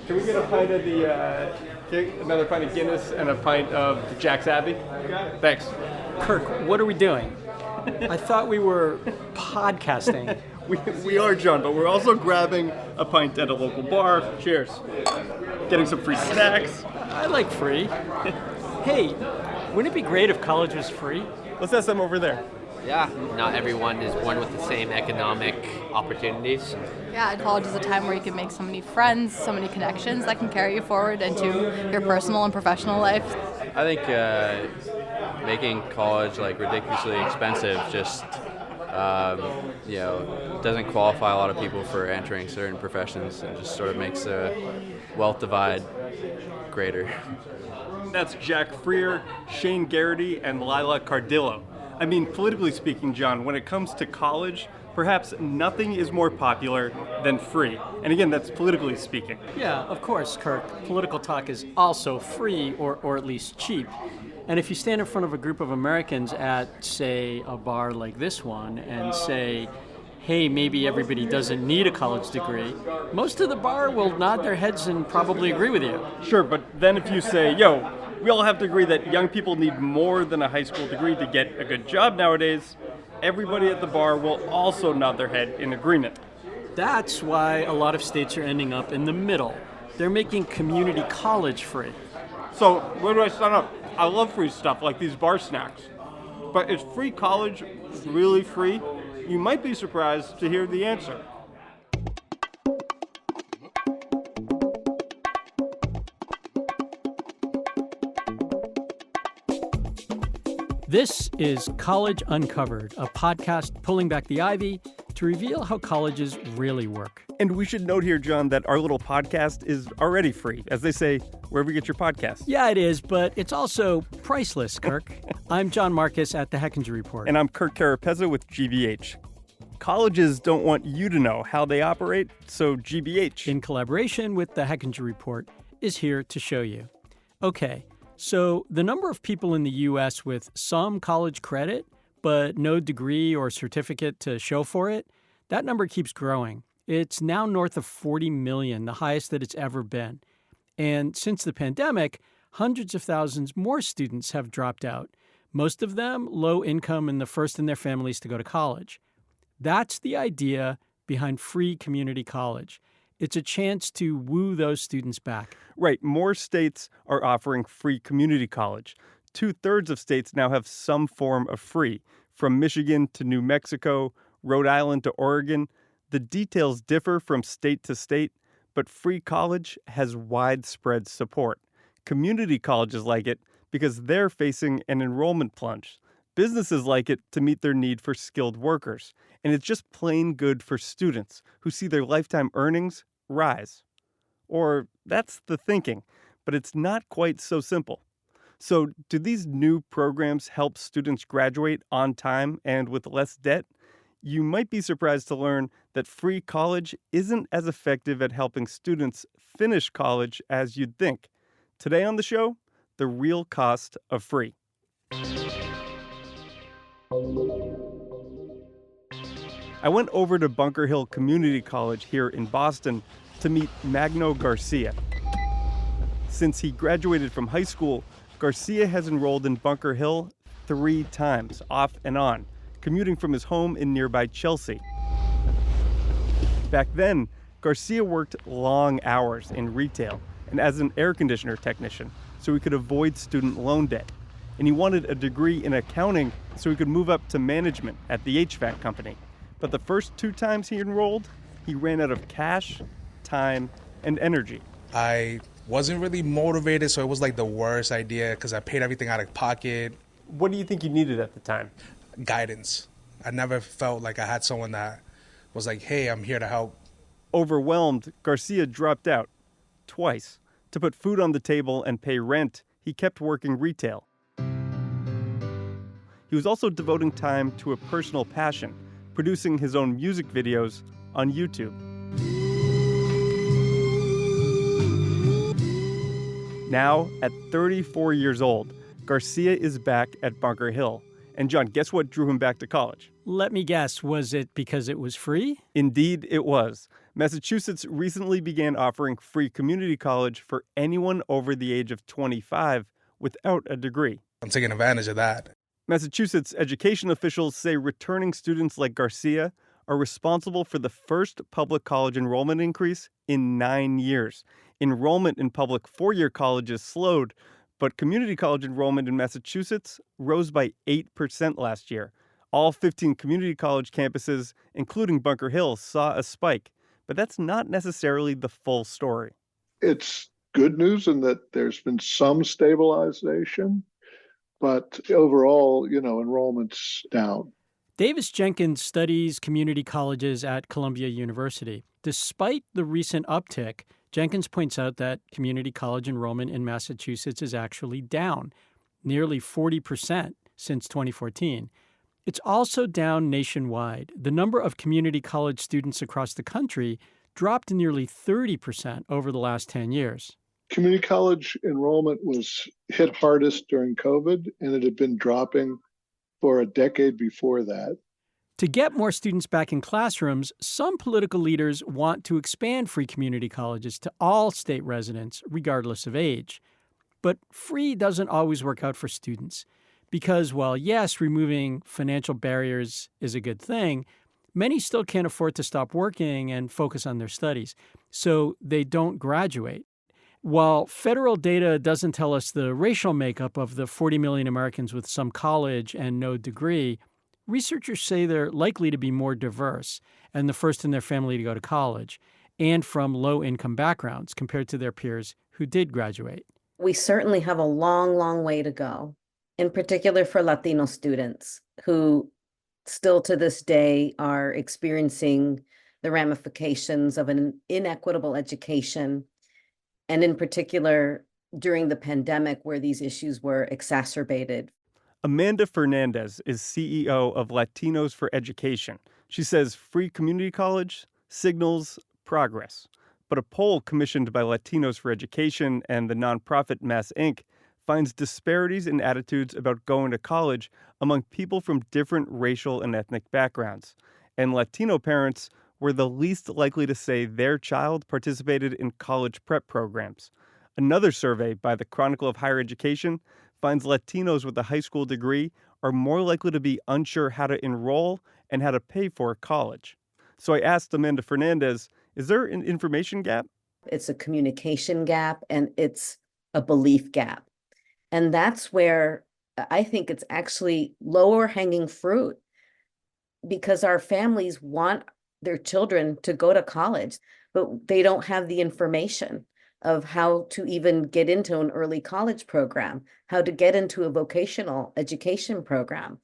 Can we get a pint of another pint of Guinness and a pint of Jack's Abbey? Thanks. Kirk, what are we doing? I thought we were podcasting. We are, John, but we're also grabbing a pint at a local bar. Cheers. Getting some free snacks. I like free. Hey, wouldn't it be great if college was free? Let's have some over there. Yeah, not everyone is born with the same economic opportunities. Yeah, college is a time where you can make so many friends, so many connections that can carry you forward into your personal and professional life. I think making college ridiculously expensive just doesn't qualify a lot of people for entering certain professions and just sort of makes the wealth divide greater. That's Jack Freer, Shane Garrity, and Lila Cardillo. I mean, politically speaking, John, when it comes to college, perhaps nothing is more popular than free. And again, that's politically speaking. Yeah, of course, Kirk. Political talk is also free or at least cheap. And if you stand in front of a group of Americans at, say, a bar like this one and say, hey, maybe everybody doesn't need a college degree, most of the bar will nod their heads and probably agree with you. Sure, but then if you say, we all have to agree that young people need more than a high school degree to get a good job nowadays, everybody at the bar will also nod their head in agreement. That's why a lot of states are ending up in the middle. They're making community college free. So where do I sign up? I love free stuff like these bar snacks. But is free college really free? You might be surprised to hear the answer. This is College Uncovered, a podcast pulling back the ivy to reveal how colleges really work. And we should note here, John, that our little podcast is already free, as they say, wherever you get your podcasts. Yeah, it is, but it's also priceless, Kirk. I'm John Marcus at the Hechinger Report. And I'm Kirk Carapezza with GBH. Colleges don't want you to know how they operate, so GBH, in collaboration with the Hechinger Report, is here to show you. Okay, so the number of people in the U.S. with some college credit, but no degree or certificate to show for it, that number keeps growing. It's now north of 40 million, the highest that it's ever been. And since the pandemic, hundreds of thousands more students have dropped out, most of them low income and the first in their families to go to college. That's the idea behind free community college. It's a chance to woo those students back. Right. More states are offering free community college. 2/3 of states now have some form of free, from Michigan to New Mexico, Rhode Island to Oregon. The details differ from state to state, but free college has widespread support. Community colleges like it because they're facing an enrollment plunge. Businesses like it to meet their need for skilled workers. And it's just plain good for students who see their lifetime earnings rise. Or that's the thinking, but it's not quite so simple. So do these new programs help students graduate on time and with less debt? You might be surprised to learn that free college isn't as effective at helping students finish college as you'd think. Today on the show, the real cost of free. I went over to Bunker Hill Community College here in Boston to meet Magno Garcia. Since he graduated from high school, Garcia has enrolled in Bunker Hill 3 times, off and on, commuting from his home in nearby Chelsea. Back then, Garcia worked long hours in retail and as an air conditioner technician so he could avoid student loan debt. And he wanted a degree in accounting so he could move up to management at the HVAC company. But the first 2 times he enrolled, he ran out of cash, time, and energy. I wasn't really motivated, so it was like the worst idea because I paid everything out of pocket. What do you think you needed at the time? Guidance. I never felt like I had someone that was like, hey, I'm here to help. Overwhelmed, Garcia dropped out twice. To put food on the table and pay rent, he kept working retail. He was also devoting time to a personal passion, producing his own music videos on YouTube. Now, at 34 years old, Garcia is back at Bunker Hill. And John, guess what drew him back to college? Let me guess, was it because it was free? Indeed, it was. Massachusetts recently began offering free community college for anyone over the age of 25 without a degree. I'm taking advantage of that. Massachusetts education officials say returning students like Garcia are responsible for the first public college enrollment increase in 9 years. Enrollment in public four-year colleges slowed, but community college enrollment in Massachusetts rose by 8% last year. All 15 community college campuses, including Bunker Hill, saw a spike. But that's not necessarily the full story. It's good news in that there's been some stabilization, but overall, enrollment's down. Davis Jenkins studies community colleges at Columbia University. Despite the recent uptick, Jenkins points out that community college enrollment in Massachusetts is actually down, nearly 40% since 2014. It's also down nationwide. The number of community college students across the country dropped nearly 30% over the last 10 years. Community college enrollment was hit hardest during COVID, and it had been dropping for a decade before that. To get more students back in classrooms, some political leaders want to expand free community colleges to all state residents, regardless of age. But free doesn't always work out for students. Because while, yes, removing financial barriers is a good thing, many still can't afford to stop working and focus on their studies, so they don't graduate. While federal data doesn't tell us the racial makeup of the 40 million Americans with some college and no degree, researchers say they're likely to be more diverse and the first in their family to go to college, and from low-income backgrounds compared to their peers who did graduate. We certainly have a long, long way to go, in particular for Latino students who still to this day are experiencing the ramifications of an inequitable education, and in particular during the pandemic where these issues were exacerbated. Amanda Fernandez is CEO of Latinos for Education. She says free community college signals progress. But a poll commissioned by Latinos for Education and the nonprofit Mass Inc. finds disparities in attitudes about going to college among people from different racial and ethnic backgrounds. And Latino parents were the least likely to say their child participated in college prep programs. Another survey by the Chronicle of Higher Education finds Latinos with a high school degree are more likely to be unsure how to enroll and how to pay for college. So I asked Amanda Fernandez, is there an information gap? It's a communication gap and it's a belief gap. And that's where I think it's actually lower hanging fruit, because our families want their children to go to college, but they don't have the information of how to even get into an early college program, how to get into a vocational education program.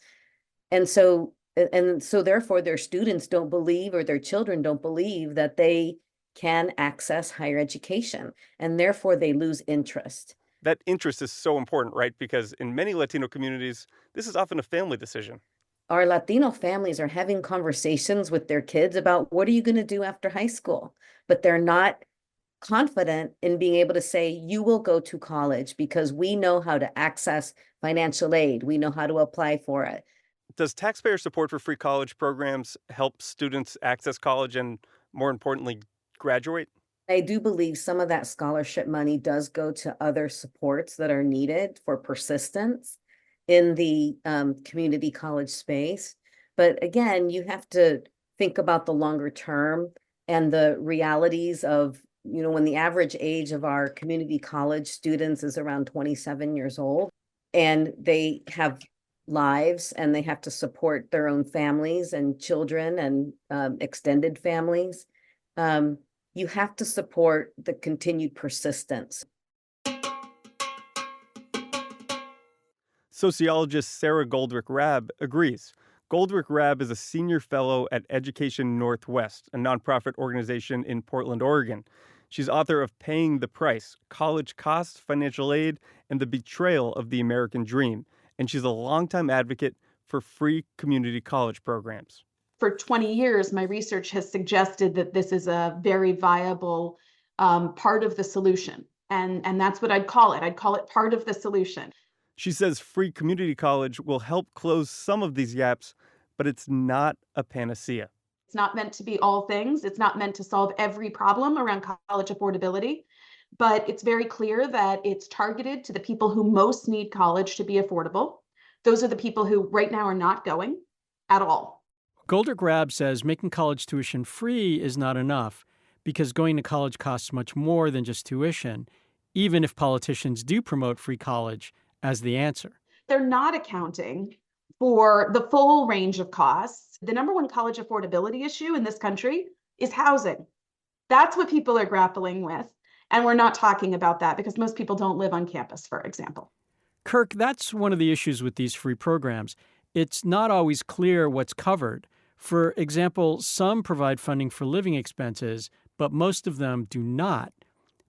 And so therefore their students don't believe, or their children don't believe, that they can access higher education, and therefore they lose interest. That interest is so important, right? Because in many Latino communities, this is often a family decision. Our Latino families are having conversations with their kids about what are you going to do after high school, but they're not confident in being able to say, you will go to college because we know how to access financial aid. We know how to apply for it. Does taxpayer support for free college programs help students access college and, more importantly, graduate? I do believe some of that scholarship money does go to other supports that are needed for persistence in the community college space. But again, you have to think about the longer term and the realities of, when the average age of our community college students is around 27 years old, and they have lives and they have to support their own families and children and extended families. You have to support the continued persistence. Sociologist Sarah Goldrick-Rab agrees. Goldrick-Rab is a senior fellow at Education Northwest, a nonprofit organization in Portland, Oregon. She's author of Paying the Price, College Costs, Financial Aid, and the Betrayal of the American Dream. And she's a longtime advocate for free community college programs. For 20 years, my research has suggested that this is a very viable part of the solution. And that's what I'd call it. I'd call it part of the solution. She says free community college will help close some of these gaps, but it's not a panacea. It's not meant to be all things. It's not meant to solve every problem around college affordability, but it's very clear that it's targeted to the people who most need college to be affordable. Those are the people who right now are not going at all. Golder Grab says making college tuition free is not enough because going to college costs much more than just tuition, even if politicians do promote free college as the answer. They're not accounting for the full range of costs. The number one college affordability issue in this country is housing. That's what people are grappling with. And we're not talking about that because most people don't live on campus, for example. Kirk, that's one of the issues with these free programs. It's not always clear what's covered. For example, some provide funding for living expenses, but most of them do not.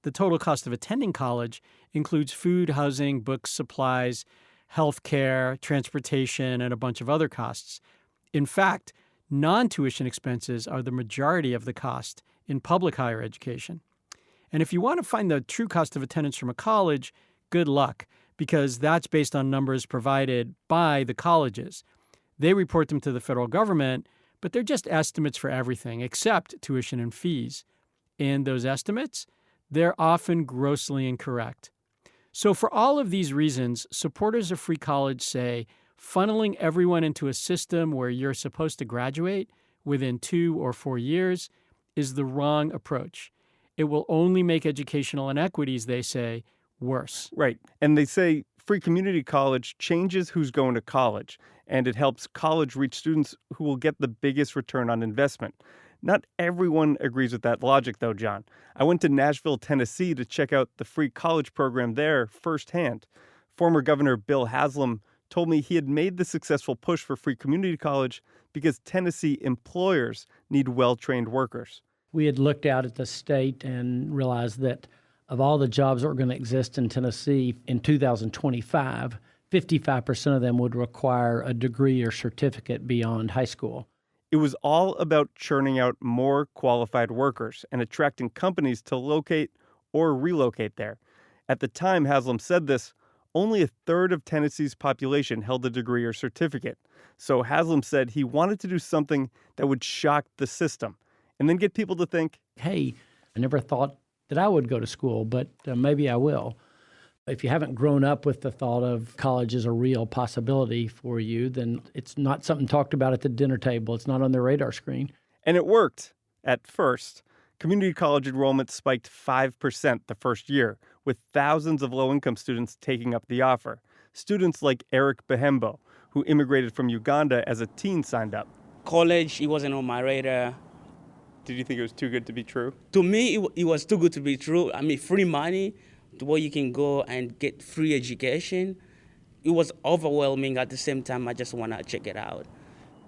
The total cost of attending college includes food, housing, books, supplies, health care, transportation, and a bunch of other costs. In fact, non-tuition expenses are the majority of the cost in public higher education. And if you want to find the true cost of attendance from a college, good luck, because that's based on numbers provided by the colleges. They report them to the federal government, but they're just estimates for everything except tuition and fees. And those estimates, they're often grossly incorrect. So for all of these reasons, supporters of free college say funneling everyone into a system where you're supposed to graduate within 2 or 4 years is the wrong approach. It will only make educational inequities, they say, worse. Right. And they say free community college changes who's going to college, and it helps college reach students who will get the biggest return on investment. Not everyone agrees with that logic, though, John. I went to Nashville, Tennessee to check out the free college program there firsthand. Former Governor Bill Haslam told me he had made the successful push for free community college because Tennessee employers need well-trained workers. We had looked out at the state and realized that of all the jobs that were going to exist in Tennessee in 2025, 55% of them would require a degree or certificate beyond high school. It was all about churning out more qualified workers and attracting companies to locate or relocate there. At the time Haslam said this, only a third of Tennessee's population held a degree or certificate. So Haslam said he wanted to do something that would shock the system and then get people to think, hey, I never thought that I would go to school, but maybe I will. If you haven't grown up with the thought of college as a real possibility for you, then it's not something talked about at the dinner table. It's not on their radar screen. And it worked at first. Community college enrollment spiked 5% the first year, with thousands of low-income students taking up the offer. Students like Eric Bahembo, who immigrated from Uganda as a teen, signed up. College, it wasn't on my radar. Did you think it was too good to be true? To me, it was too good to be true. I mean, free money, to where you can go and get free education. It was overwhelming. At the same time, I just want to check it out.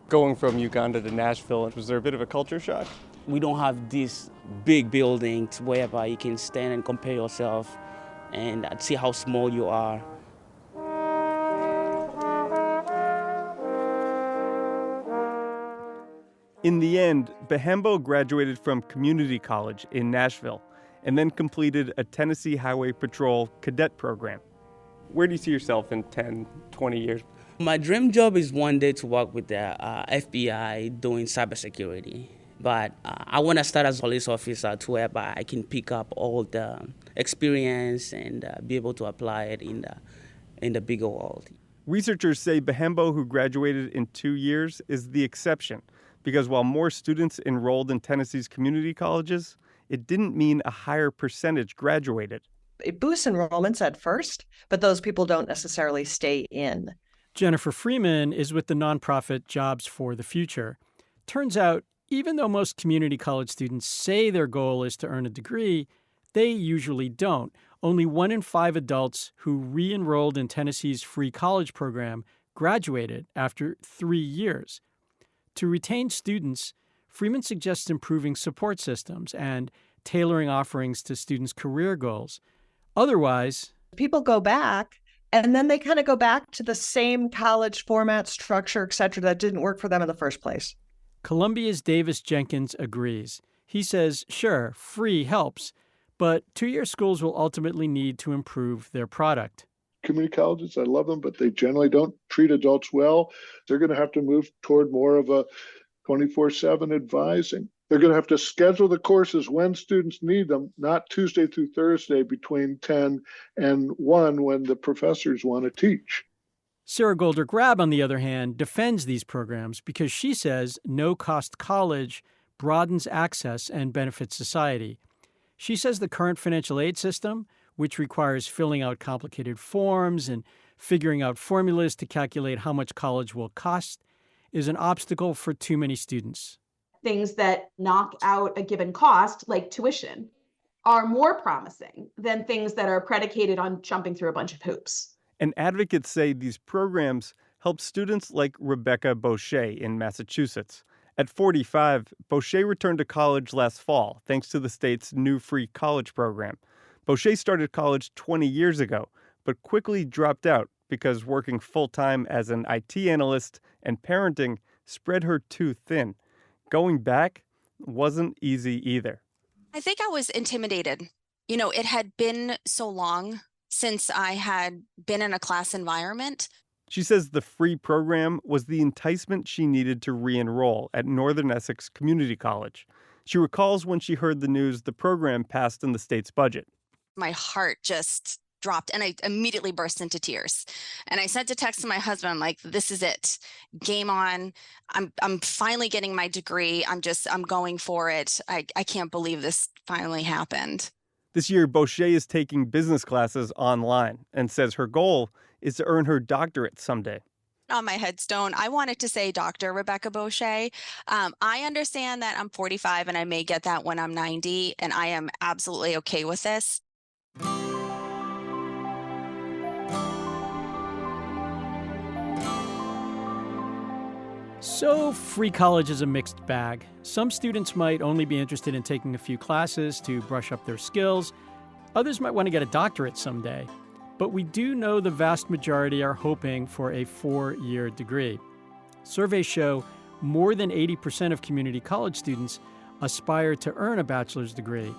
Going from Uganda to Nashville, was there a bit of a culture shock? We don't have these big buildings whereby you can stand and compare yourself and see how small you are. In the end, Bahembo graduated from community college in Nashville and then completed a Tennessee Highway Patrol cadet program. Where do you see yourself in 10, 20 years? My dream job is one day to work with the FBI doing cybersecurity. But I want to start as a police officer to whereby I can pick up all the experience and be able to apply it in the bigger world. Researchers say Bahembo, who graduated in 2 years, is the exception, because while more students enrolled in Tennessee's community colleges, it didn't mean a higher percentage graduated. It boosts enrollments at first, but those people don't necessarily stay in. Jennifer Freeman is with the nonprofit Jobs for the Future. Turns out, even though most community college students say their goal is to earn a degree, they usually don't. Only 1 in 5 adults who re-enrolled in Tennessee's free college program graduated after 3 years. To retain students, Freeman suggests improving support systems and tailoring offerings to students' career goals. Otherwise, people go back and then they kind of go back to the same college format, structure, et cetera, that didn't work for them in the first place. Columbia's Davis Jenkins agrees. He says, sure, free helps, but 2-year schools will ultimately need to improve their product. Community colleges, I love them, but they generally don't treat adults well. They're going to have to move toward more of a 24/7 advising. They're going to have to schedule the courses when students need them, not Tuesday through Thursday between 10 and 1 when the professors want to teach. Sarah Golder-Grab, on the other hand, defends these programs because she says no-cost college broadens access and benefits society. She says the current financial aid system, which requires filling out complicated forms and figuring out formulas to calculate how much college will cost, is an obstacle for too many students. Things that knock out a given cost, like tuition, are more promising than things that are predicated on jumping through a bunch of hoops. And advocates say these programs help students like Rebecca Boucher in Massachusetts. At 45, Boucher returned to college last fall thanks to the state's new free college program. Boucher started college 20 years ago, but quickly dropped out because working full-time as an IT analyst and parenting spread her too thin. Going back wasn't easy either. I think I was intimidated. You know, it had been so long since I had been in a class environment. She says the free program was the enticement she needed to re-enroll at Northern Essex Community College. She recalls when she heard the news the program passed in the state's budget. My heart just dropped and I immediately burst into tears. And I sent a text to my husband. I'm like, this is it. Game on. I'm finally getting my degree. I'm going for it. I can't believe this finally happened. This year, Boucher is taking business classes online and says her goal is to earn her doctorate someday. On my headstone, I wanted to say Dr. Rebecca Boucher. I understand that I'm 45 and I may get that when I'm 90, and I am absolutely okay with this. So, free college is a mixed bag. Some students might only be interested in taking a few classes to brush up their skills. Others might want to get a doctorate someday. But we do know the vast majority are hoping for a 4-year degree. Surveys show more than 80% of community college students aspire to earn a bachelor's degree.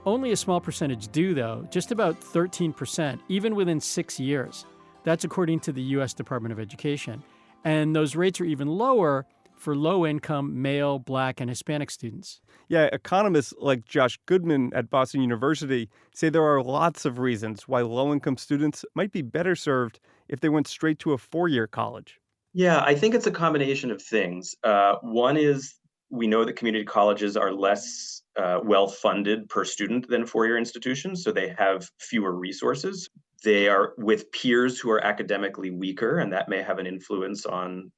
Only a small percentage do, though, just about 13%, even within 6 years. That's according to the U.S. Department of Education. And those rates are even lower for low-income male, Black, and Hispanic students. Yeah, economists like Josh Goodman at Boston University say there are lots of reasons why low-income students might be better served if they went straight to a 4-year college. Yeah, I think it's a combination of things. One is we know that community colleges are less well-funded per student than 4-year institutions, so they have fewer resources. They are with peers who are academically weaker, and that may have an influence on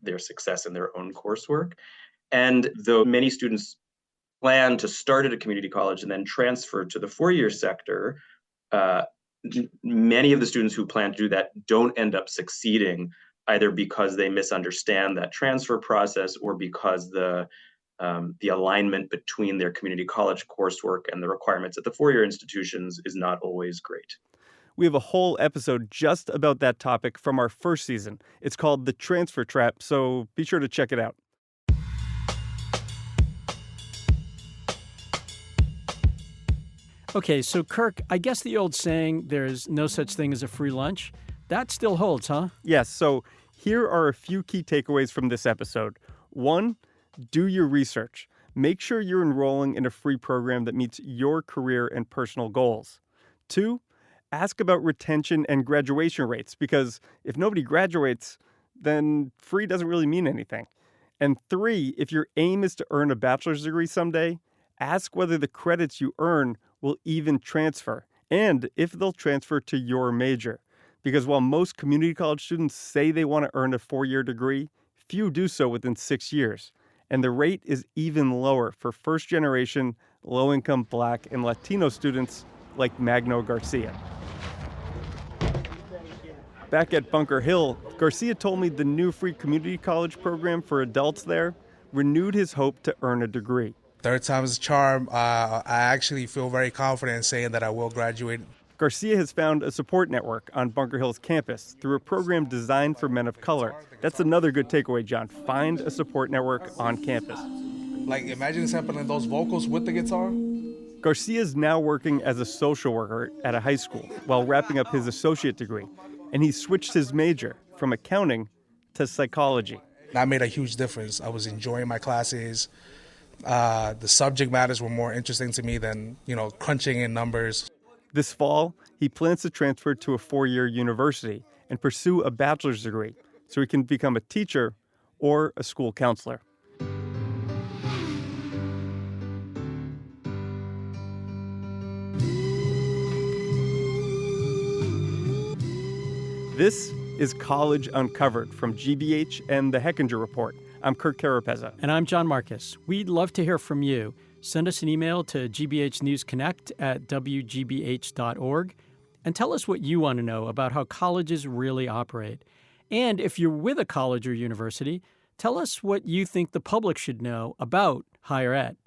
their success in their own coursework. And though many students plan to start at a community college and then transfer to the 4-year sector, many of the students who plan to do that don't end up succeeding, either because they misunderstand that transfer process or because the alignment between their community college coursework and the requirements at the 4-year institutions is not always great. We have a whole episode just about that topic from our first season. It's called The Transfer Trap, so be sure to check it out. Okay, so Kirk, I guess the old saying, there's no such thing as a free lunch, that still holds, huh? Yes, so here are a few key takeaways from this episode. 1, do your research. Make sure you're enrolling in a free program that meets your career and personal goals. 2, ask about retention and graduation rates, because if nobody graduates, then free doesn't really mean anything. And 3, if your aim is to earn a bachelor's degree someday, ask whether the credits you earn will even transfer, and if they'll transfer to your major. Because while most community college students say they want to earn a 4-year degree, few do so within 6 years. And the rate is even lower for first-generation, low-income Black and Latino students like Magno Garcia. Back at Bunker Hill, Garcia told me the new free community college program for adults there renewed his hope to earn a degree. Third time's a charm. I actually feel very confident in saying that I will graduate. Garcia has found a support network on Bunker Hill's campus through a program designed for men of color. That's another good takeaway, John. Find a support network on campus. Like, imagine sampling those vocals with the guitar. Garcia is now working as a social worker at a high school while wrapping up his associate degree. And he switched his major from accounting to psychology. That made a huge difference. I was enjoying my classes. The subject matters were more interesting to me than, crunching in numbers. This fall, he plans to transfer to a 4-year university and pursue a bachelor's degree so he can become a teacher or a school counselor. This is College Uncovered from GBH and the Hechinger Report. I'm Kirk Carapezza. And I'm John Marcus. We'd love to hear from you. Send us an email to gbhnewsconnect@wgbh.org and tell us what you want to know about how colleges really operate. And if you're with a college or university, tell us what you think the public should know about higher ed.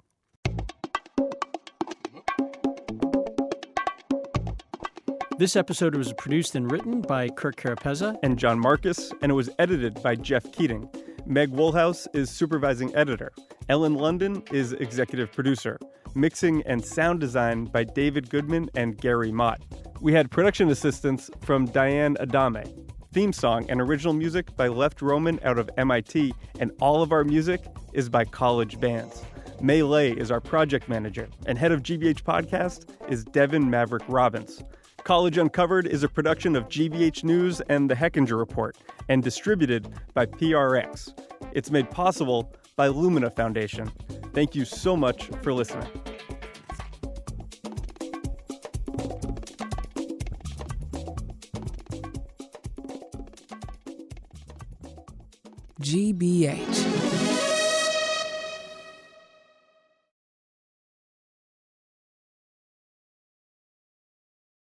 This episode was produced and written by Kirk Carapezza and John Marcus, and it was edited by Jeff Keating. Meg Woolhouse is supervising editor. Ellen London is executive producer. Mixing and sound design by David Goodman and Gary Mott. We had production assistance from Diane Adame. Theme song and original music by Left Roman out of MIT, and all of our music is by college bands. May Lay is our project manager, and head of GBH Podcast is Devin Maverick Robbins. College Uncovered is a production of GBH News and the Hechinger Report and distributed by PRX. It's made possible by Lumina Foundation. Thank you so much for listening. GBH.